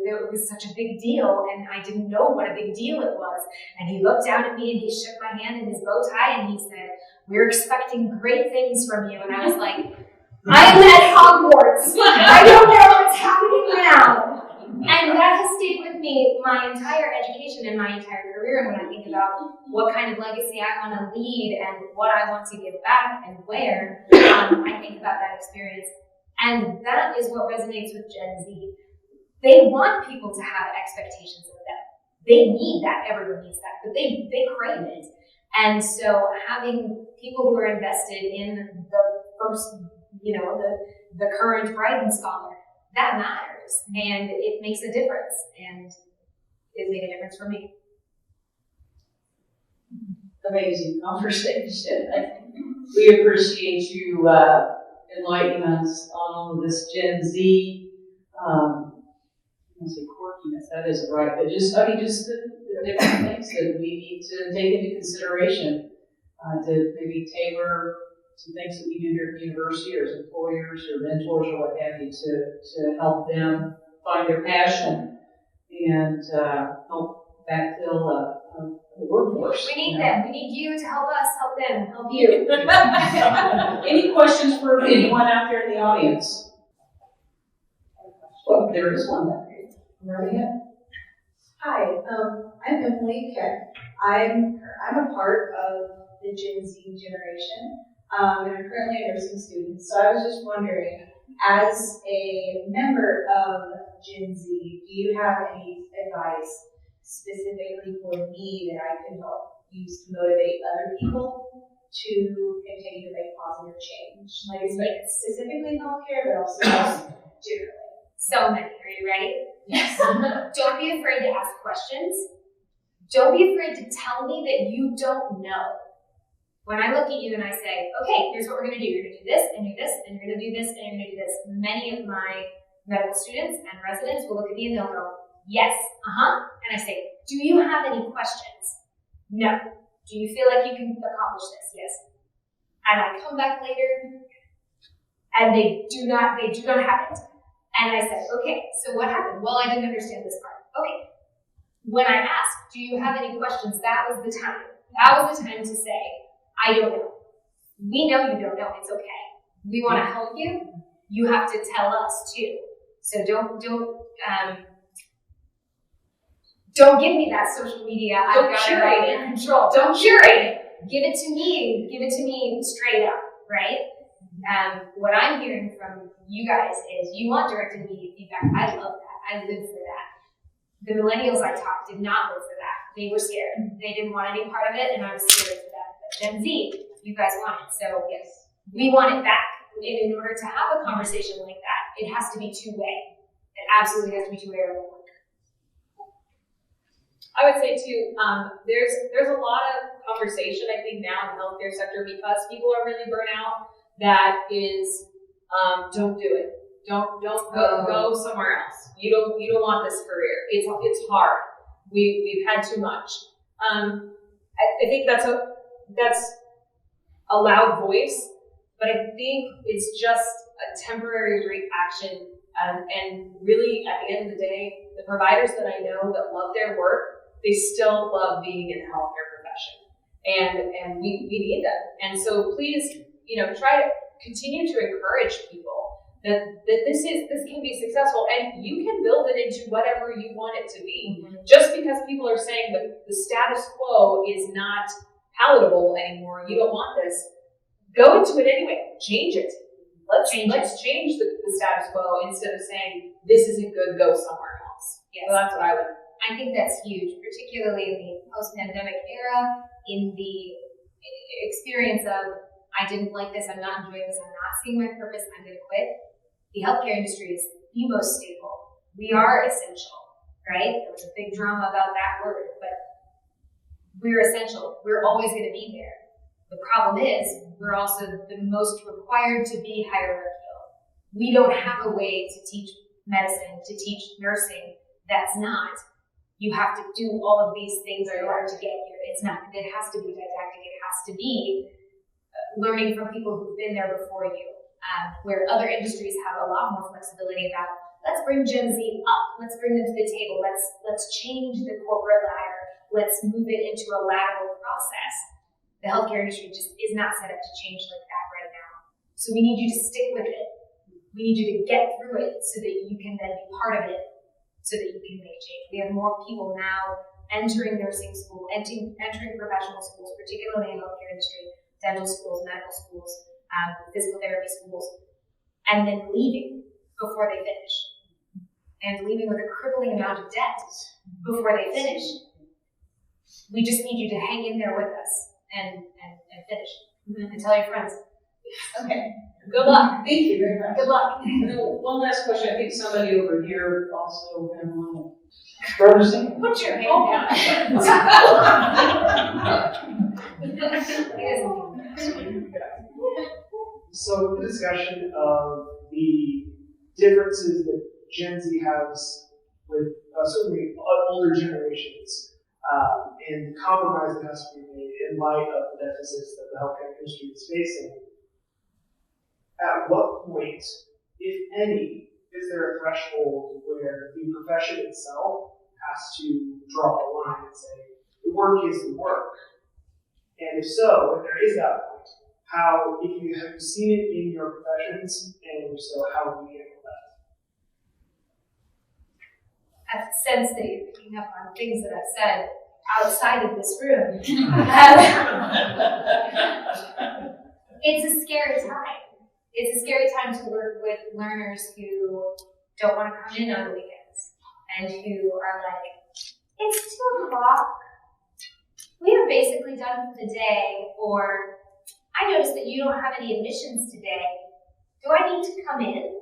it was such a big deal, and I didn't know what a big deal it was. And he looked down at me and he shook my hand in his bow tie and he said, "We're expecting great things from you." And I was like, "I'm at Hogwarts. I don't know what's happening now." And that has stayed with me my entire education and my entire career. And when I think about what kind of legacy I want to lead and what I want to give back and where, I think about that experience. And that is what resonates with Gen Z. They want people to have expectations of them. They need that. Everyone needs that. But they crave it. And so having people who are invested in the first, the current Writing Scholar, that matters, and it makes a difference, and it made a difference for me. Amazing conversation. We appreciate you enlightening us on all of this Gen Z, I don't say quirkiness, that isn't right, but just the different things that we need to take into consideration to maybe tailor some things that we do here at the university, or as employers or mentors or what have you, to help them find their passion and help backfill the workforce. We need them. We need you to help us, help them, help you. Any questions for anyone out there in the audience? Well, there is one back here. Right ahead. Hi, I'm Emily Keck. I'm a part of the Gen Z generation, and I'm currently a nursing student. So I was just wondering, as a member of Gen Z, do you have any advice specifically for me that I can help use to motivate other people to continue to make positive change? Like specifically healthcare, but also generally. So many. Are you ready? Yes. Don't be afraid to ask questions. Don't be afraid to tell me that you don't know. When I look at you and I say, okay, here's what we're going to do. You're going to do this, and do this, and you're going to do this, and you're going to do this. Many of my medical students and residents will look at me and they'll go, yes, And I say, do you have any questions? No. Do you feel like you can accomplish this? Yes. And I come back later and they do not have it. And I said, okay, so what happened? Well, I didn't understand this part. Okay. When I asked, do you have any questions? That was the time. That was the time to say, I don't know. We know you don't know. It's okay. We want to help you. You have to tell us too. So don't give me that social media. I've got it right in control. Don't curate it. Give it to me. Give it to me straight up, right? What I'm hearing from you guys is you want direct and immediate feedback. I love that. I live for that. The millennials I taught did not live for that. They were scared. They didn't want any part of it, and I was scared for that. But Gen Z, you guys want it. So yes, we want it back. And in order to have a conversation like that, it has to be two-way. It absolutely has to be two-way or one. I would say too, there's a lot of conversation I think now in the healthcare sector because people are really burnt out. That is, don't do it. Don't go somewhere else. You don't want this career. It's hard. We've had too much. I think that's a loud voice, but I think it's just a temporary reaction. And really, at the end of the day, the providers that I know that love their work, they still love being in the healthcare profession, and we need them. And so please, try to continue to encourage people that this can be successful, and you can build it into whatever you want it to be. Mm-hmm. Just because people are saying that the status quo is not palatable anymore, you don't want this, go into it anyway. Change it. Let's change the status quo instead of saying this isn't good, go somewhere else. Yes. So that's what I would. I think that's huge, particularly in the post-pandemic era, in the experience of, I didn't like this, I'm not enjoying this, I'm not seeing my purpose, I'm going to quit. The healthcare industry is the most stable. We are essential, right? There was a big drama about that word, but we're essential. We're always going to be there. The problem is, we're also the most required to be hierarchical. We don't have a way to teach medicine, to teach nursing. That's not. You have to do all of these things in order to get here. It's not. It has to be didactic. It has to be learning from people who've been there before you. Where other industries have a lot more flexibility about, let's bring Gen Z up. Let's bring them to the table. Let's change the corporate ladder. Let's move it into a lateral process. The healthcare industry just is not set up to change like that right now. So we need you to stick with it. We need you to get through it so that you can then be part of it, so that you can make change. We have more people now entering nursing school, entering professional schools, particularly in the healthcare industry, dental schools, medical schools, physical therapy schools, and then leaving before they finish. And leaving with a crippling amount of debt before they finish. We just need you to hang in there with us and finish. Mm-hmm. And tell your friends. Okay. Good luck. Thank you very much. Good luck. One last question. I think somebody over here also had one. Ferguson? Put your hand So the discussion of the differences that Gen Z has with certainly older generations, and the compromise that has to be made in light of the deficits that the healthcare industry is facing. At what point, if any, is there a threshold where the profession itself has to draw a line and say, the work is the work? And if so, if there is that point, how, if you have seen it in your professions, and if so, how do you handle that? I sense that you're picking up on things that I've said outside of this room. It's a scary time. It's a scary time to work with learners who don't want to come in on the weekends and who are like, it's 2 o'clock. We are basically done for the day, or I noticed that you don't have any admissions today. Do I need to come in?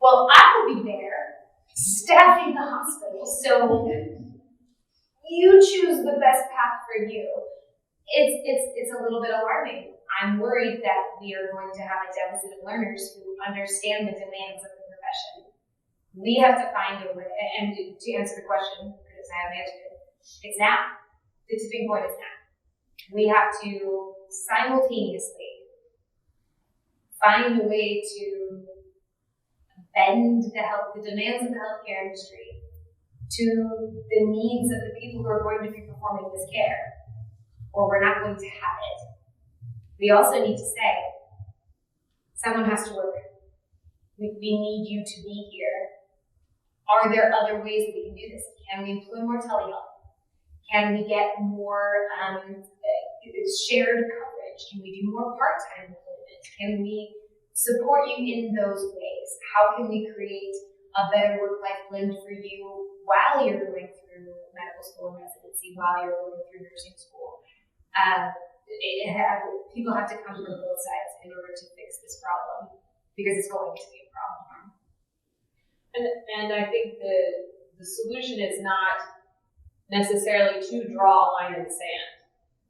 Well, I will be there, staffing the hospital, so you choose the best path for you. It's a little bit alarming. I'm worried that we are going to have a deficit of learners who understand the demands of the profession. We have to find a way, and to answer the question, because I haven't answered it, it's now. The tipping point is now. We have to simultaneously find a way to bend the demands of the healthcare industry to the needs of the people who are going to be performing this care, or we're not going to have it. We also need to say, someone has to work. We need you to be here. Are there other ways that we can do this? Can we employ more telehealth? Can we get more shared coverage? Can we do more part-time employment? Can we support you in those ways? How can we create a better work-life blend for you while you're going through medical school and residency, while you're going through nursing school? People have to come from both sides in order to fix this problem, because it's going to be a problem. And I think the solution is not necessarily to draw a line in the sand.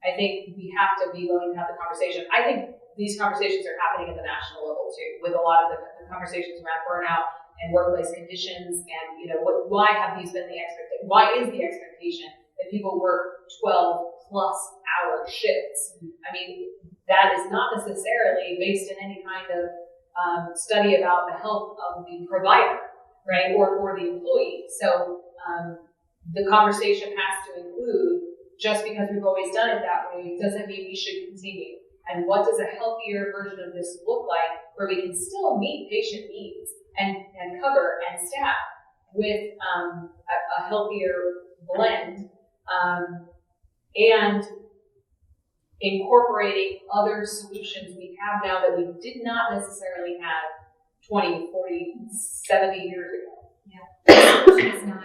I think we have to be willing to have the conversation. I think these conversations are happening at the national level too, with a lot of the conversations around burnout and workplace conditions, and why have these been the expectation? Why is the expectation that people work 12+ hour shifts? I mean, that is not necessarily based in any kind of study about the health of the provider, right, or the employee. So the conversation has to include, just because we've always done it that way doesn't mean we should continue. And what does a healthier version of this look like, where we can still meet patient needs and cover and staff with a healthier blend, and incorporating other solutions we have now that we did not necessarily have 20, 40, 70 years ago. Yeah. The solution is not,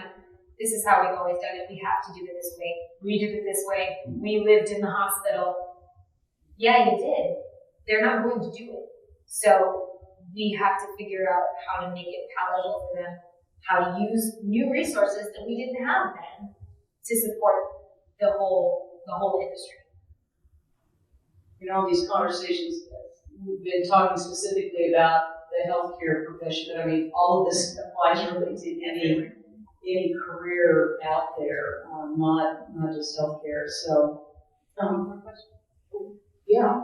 this is how we've always done it, we have to do it this way, we did it this way, we lived in the hospital. Yeah, you did. They're not going to do it. So we have to figure out how to make it palatable for them, how to use new resources that we didn't have then to support the whole industry. These conversations, we've been talking specifically about the healthcare profession, but I mean, all of this applies really to any career out there, not just healthcare. So, yeah.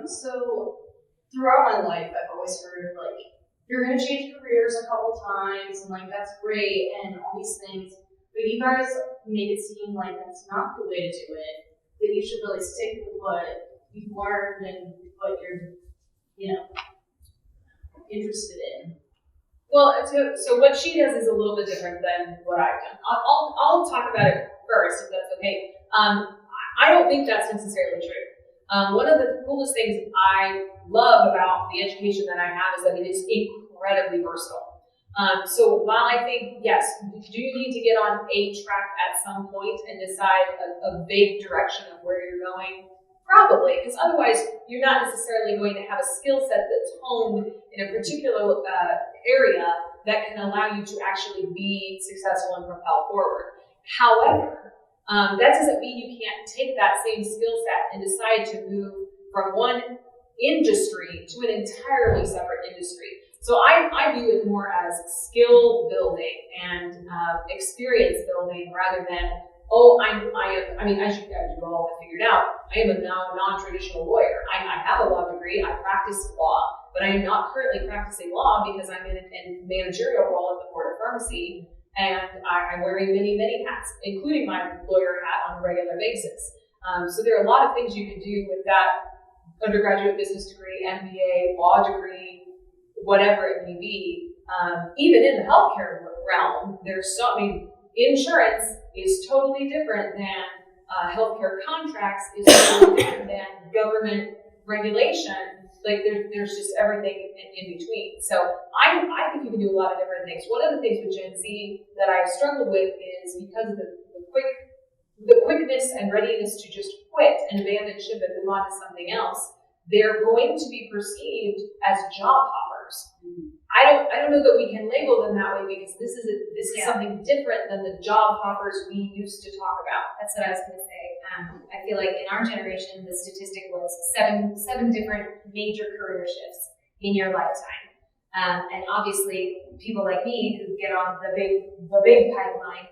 So throughout my life, I've always heard, like, you're going to change careers a couple times, and, like, that's great, and all these things. But you guys make it seem like that's not the way to do it, that you should really stick with what you've learned and what you're, interested in. Well, so what she does is a little bit different than what I've done. I'll talk about it first, if that's okay. I don't think that's necessarily true. One of the coolest things I love about the education that I have is that it is incredibly versatile. So while I think, yes, do you need to get on a track at some point and decide a vague direction of where you're going? Probably, because otherwise you're not necessarily going to have a skill set that's honed in a particular area that can allow you to actually be successful and propel forward. However, that doesn't mean you can't take that same skill set and decide to move from one industry to an entirely separate industry. So I view it more as skill building and experience building rather than, as you all have figured out, I am a non-traditional lawyer. I have a law degree, I practice law, but I am not currently practicing law because I'm in a managerial role at the Board of Pharmacy, and I'm wearing many, many hats, including my lawyer hat on a regular basis. So there are a lot of things you can do with that undergraduate business degree, MBA, law degree, whatever it may be. Even in the healthcare realm, insurance is totally different than healthcare contracts, is totally different than government regulation. Like there's just everything in between. So I think you can do a lot of different things. One of the things with Gen Z that I struggle with is because of the quickness and readiness to just quit and abandon ship and move on to something else, they're going to be perceived as job hoppers. I don't know that we can label them that way because this is something different than the job hoppers we used to talk about. That's what I was going to say. I feel like in our generation, the statistic was seven different major career shifts in your lifetime. And obviously, people like me who get on the big pipeline,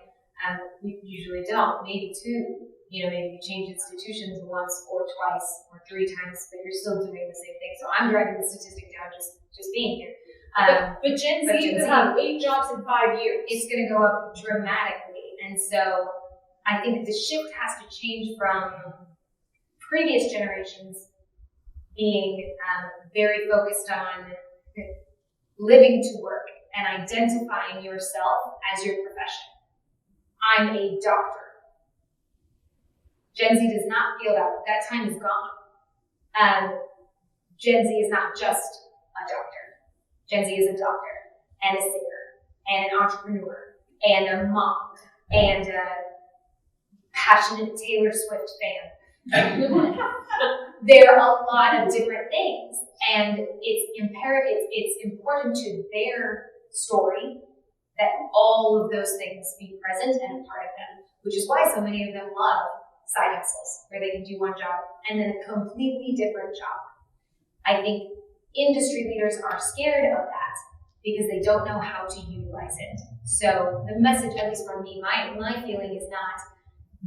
we usually don't. Maybe two. Maybe you change institutions once or twice or three times, but you're still doing the same thing. So I'm driving the statistic down just being here. But Gen Z could have 8 jobs in 5 years. It's going to go up dramatically. And so I think the shift has to change from previous generations being very focused on living to work and identifying yourself as your profession. I'm a doctor. Gen Z does not feel that time is gone. Gen Z is not just a doctor. Gen Z is a doctor and a singer and an entrepreneur and a mom and a passionate Taylor Swift fan. There are a lot of different things, and it's imperative, it's important to their story that all of those things be present and a part of them, which is why so many of them love side hustles, where they can do one job and then a completely different job. I think industry leaders are scared of that because they don't know how to utilize it. So the message, at least from me, my feeling is not,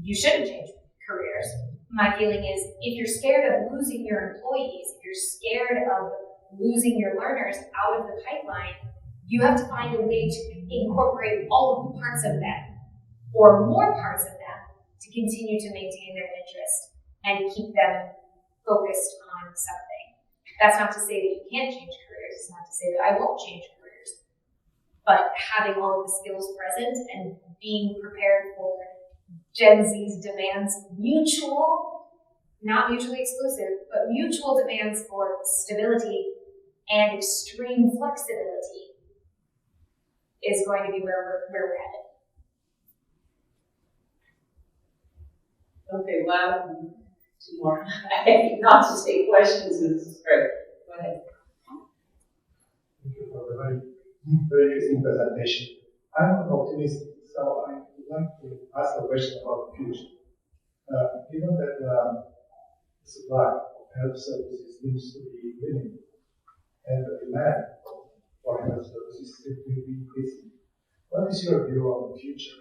you shouldn't change careers. My feeling is, if you're scared of losing your employees, if you're scared of losing your learners out of the pipeline, you have to find a way to incorporate all of the parts of them, or more parts of them, to continue to maintain their interest and keep them focused on something. That's not to say that you can't change careers. It's not to say that I won't change careers. But having all of the skills present and being prepared for Gen Z's demands, not mutually exclusive, but mutual demands for stability and extreme flexibility is going to be where we're headed. Okay, well, two more. Not to take questions, this is great. Go ahead. Thank you for the very interesting presentation. I'm an optimist, so I would like to ask a question about the future. Given that the supply of health services seems to be limited, and the demand for health services seems to be increasing, what is your view on the future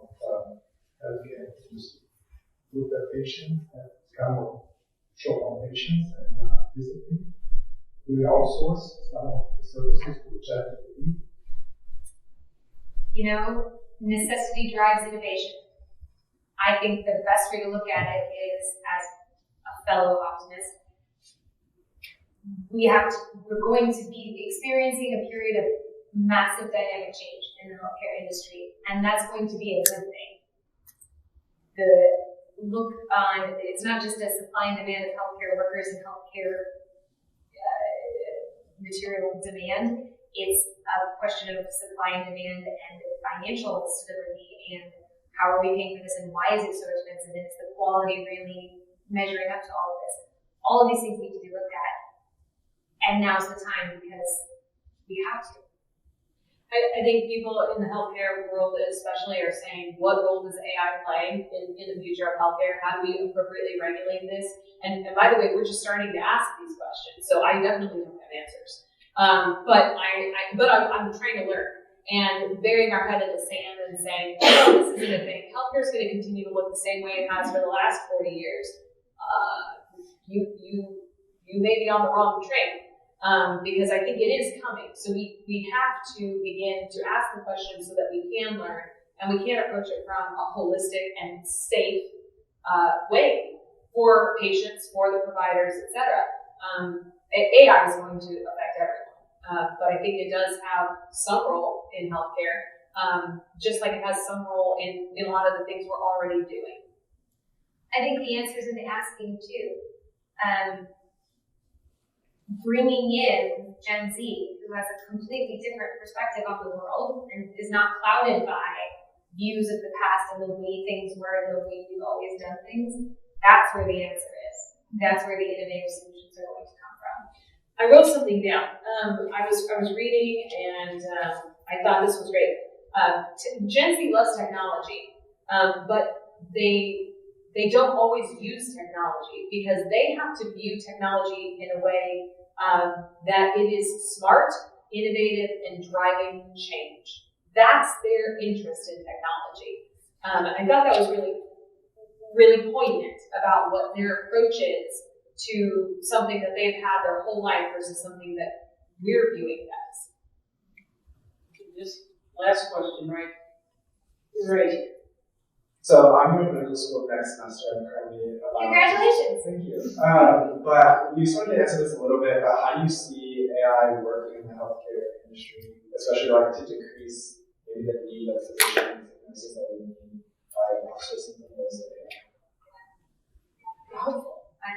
of healthcare industry? Would the patient come of short on patients and discipline? Will you outsource some of the services to ChatGPT? Necessity drives innovation. I think the best way to look at it is, as a fellow optimist, we're going to be experiencing a period of massive dynamic change in the healthcare industry, and that's going to be a good thing. It's not just a supply and demand of healthcare workers and healthcare material demand. It's a question of supply and demand and financial stability and how are we paying for this and why is it so expensive and is the quality really measuring up to all of this. All of these things need to be looked at, and now's the time because we have to. I think people in the healthcare world especially are saying, what role does AI play in the future of healthcare? How do we appropriately regulate this? And by the way, we're just starting to ask these questions, so I definitely don't have answers. But I'm trying to learn and burying our head in the sand and saying, oh, this isn't a thing. Healthcare is going to continue to look the same way it has for the last 40 years. You may be on the wrong train. Because I think it is coming. So we have to begin to ask the questions so that we can learn and we can approach it from a holistic and safe way for patients, for the providers, etc. AI is going to affect everyone, but I think it does have some role in healthcare, just like it has some role in a lot of the things we're already doing. I think the answer is in the asking too. Bringing in Gen Z, who has a completely different perspective on the world and is not clouded by views of the past and the way things were and the way we've always done things, that's where the answer is. That's where the innovative solutions are going to come from. I wrote something down. I was reading and I thought this was great. Gen Z loves technology, but they don't always use technology because they have to view technology in a way that it is smart, innovative, and driving change. That's their interest in technology. And I thought that was really, really poignant about what their approach is to something that they've had their whole life versus something that we're viewing as. Just last question, right? So I'm going to middle school next semester. I'm currently Congratulations! Thank you. But you sort of answered this a little bit about how you see AI working in the healthcare industry, especially like to decrease maybe the need of physicians and nurses that we need by outsourcing some of those AI.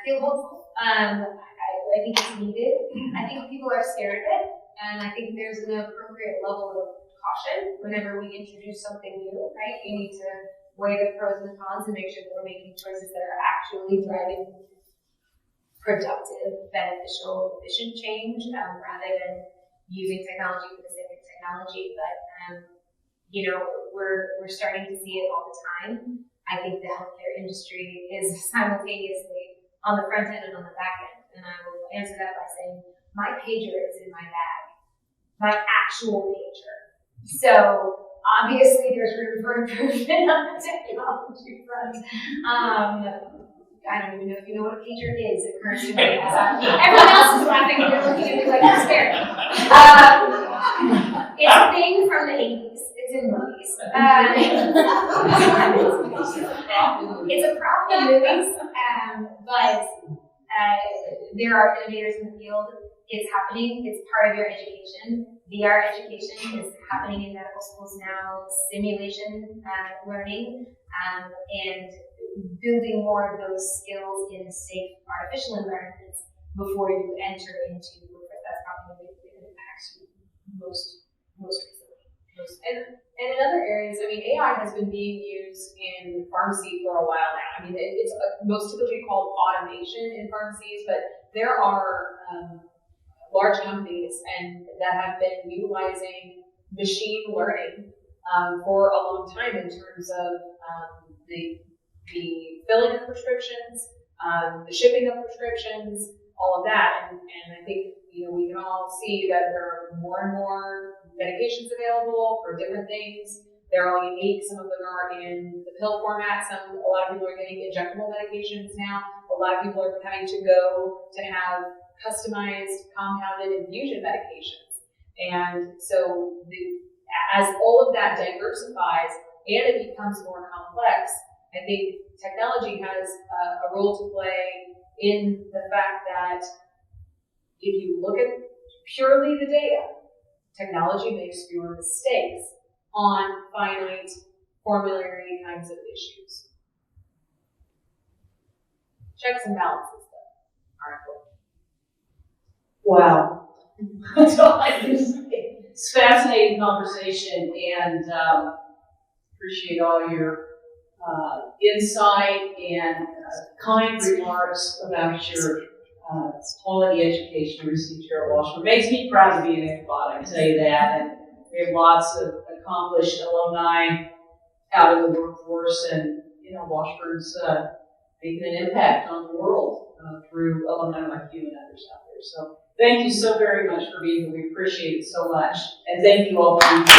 feel hopeful. I think it's needed. I think people are scared of it, and I think there's an appropriate level of caution whenever we introduce something new, right? You need to weigh the pros and cons and make sure that we're making choices that are actually driving productive, beneficial, efficient change, rather than using technology for the sake of technology. But we're starting to see it all the time. I think the healthcare industry is simultaneously on the front end and on the back end. And I will answer that by saying my pager is in my bag, my actual pager. So obviously there's room for improvement on the technology front. I don't even know if you know what a pager is. It currently is. Everyone else is laughing. They're looking at me like I'm scared. It's a thing from the 80s. It's in movies. It's a prop in movies, but there are innovators in the field. It's happening. It's part of your education. VR education is happening in medical schools now. Simulation learning and building more of those skills in safe artificial environments before you enter into workforce. That's probably the impacts you most recently. And in other areas, I mean, AI has been being used in pharmacy for a while now. I mean, it's most typically called automation in pharmacies, but there are large companies that have been utilizing machine learning for a long time in terms of the filling of prescriptions, the shipping of prescriptions, all of that. And I think, we can all see that there are more and more medications available for different things. They're all unique. Some of them are in the pill format. A lot of people are getting injectable medications now. A lot of people are having to go to have customized compounded infusion medications. And so as all of that diversifies and it becomes more complex, I think technology has a role to play in the fact that if you look at purely the data, technology makes fewer mistakes on finite formulary kinds of issues. Checks and balances, though, are important. Wow. That's all I can say. It's a fascinating conversation, and appreciate all your insight and kind remarks about your quality education received here at Washburn. Makes me proud to be an Ichabod, I can tell you that. And we have lots of accomplished alumni out in the workforce, and Washburn's making an impact on the world through alumni like you and others out there. So thank you so very much for being here. We appreciate it so much. And thank you all for being here.